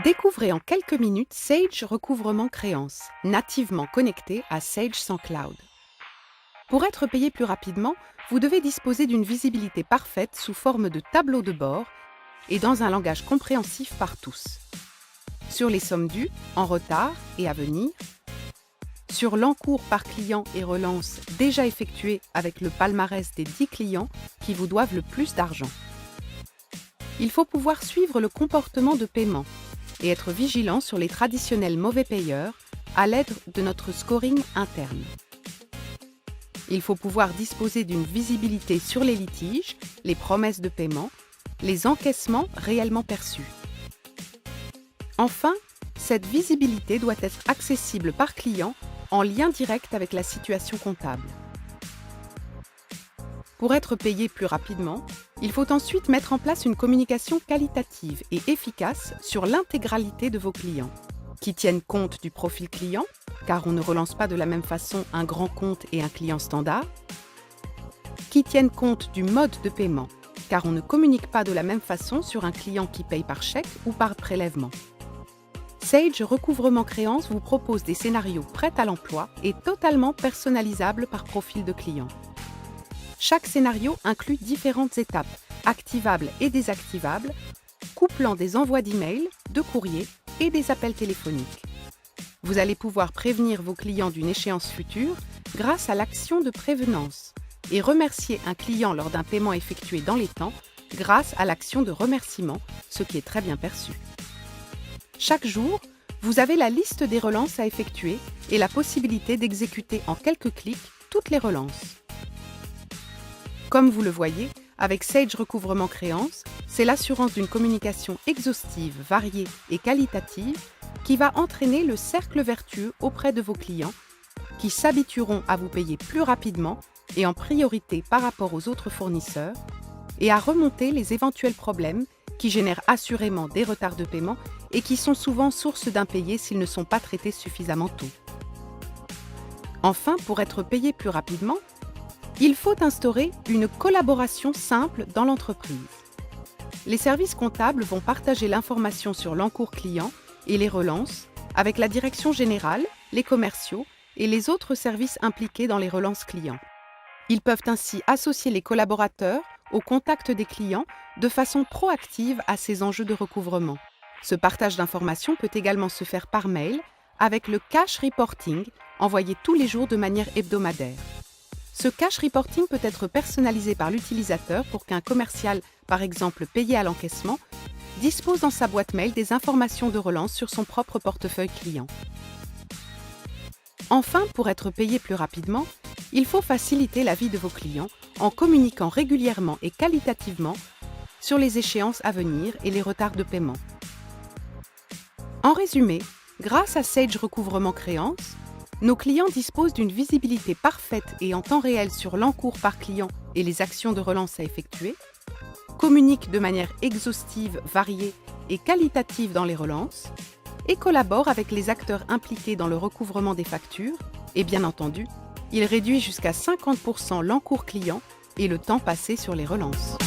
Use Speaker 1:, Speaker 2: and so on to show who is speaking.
Speaker 1: Découvrez en quelques minutes Sage Recouvrement Créances, nativement connecté à Sage sans cloud. Pour être payé plus rapidement, vous devez disposer d'une visibilité parfaite sous forme de tableau de bord et dans un langage compréhensif par tous. Sur les sommes dues, en retard et à venir, sur l'encours par client et relance déjà effectué avec le palmarès des 10 clients qui vous doivent le plus d'argent. Il faut pouvoir suivre le comportement de paiement et être vigilant sur les traditionnels mauvais payeurs à l'aide de notre scoring interne. Il faut pouvoir disposer d'une visibilité sur les litiges, les promesses de paiement, les encaissements réellement perçus. Enfin, cette visibilité doit être accessible par client en lien direct avec la situation comptable. Pour être payé plus rapidement, il faut ensuite mettre en place une communication qualitative et efficace sur l'intégralité de vos clients, qui tiennent compte du profil client, car on ne relance pas de la même façon un grand compte et un client standard, qui tiennent compte du mode de paiement, car on ne communique pas de la même façon sur un client qui paye par chèque ou par prélèvement. Sage Recouvrement Créances vous propose des scénarios prêts à l'emploi et totalement personnalisables par profil de client. Chaque scénario inclut différentes étapes, activables et désactivables, couplant des envois d'emails, de courriers et des appels téléphoniques. Vous allez pouvoir prévenir vos clients d'une échéance future grâce à l'action de prévenance et remercier un client lors d'un paiement effectué dans les temps grâce à l'action de remerciement, ce qui est très bien perçu. Chaque jour, vous avez la liste des relances à effectuer et la possibilité d'exécuter en quelques clics toutes les relances. Comme vous le voyez, avec Sage Recouvrement Créances, c'est l'assurance d'une communication exhaustive, variée et qualitative qui va entraîner le cercle vertueux auprès de vos clients qui s'habitueront à vous payer plus rapidement et en priorité par rapport aux autres fournisseurs et à remonter les éventuels problèmes qui génèrent assurément des retards de paiement et qui sont souvent source d'impayés s'ils ne sont pas traités suffisamment tôt. Enfin, pour être payé plus rapidement, il faut instaurer une collaboration simple dans l'entreprise. Les services comptables vont partager l'information sur l'encours client et les relances avec la direction générale, les commerciaux et les autres services impliqués dans les relances clients. Ils peuvent ainsi associer les collaborateurs au contact des clients de façon proactive à ces enjeux de recouvrement. Ce partage d'informations peut également se faire par mail avec le cash reporting envoyé tous les jours de manière hebdomadaire. Ce cash reporting peut être personnalisé par l'utilisateur pour qu'un commercial, par exemple payé à l'encaissement, dispose dans sa boîte mail des informations de relance sur son propre portefeuille client. Enfin, pour être payé plus rapidement, il faut faciliter la vie de vos clients en communiquant régulièrement et qualitativement sur les échéances à venir et les retards de paiement. En résumé, grâce à Sage Recouvrement Créances, nos clients disposent d'une visibilité parfaite et en temps réel sur l'encours par client et les actions de relance à effectuer, communiquent de manière exhaustive, variée et qualitative dans les relances, et collaborent avec les acteurs impliqués dans le recouvrement des factures, et bien entendu, il réduit jusqu'à 50% l'encours client et le temps passé sur les relances.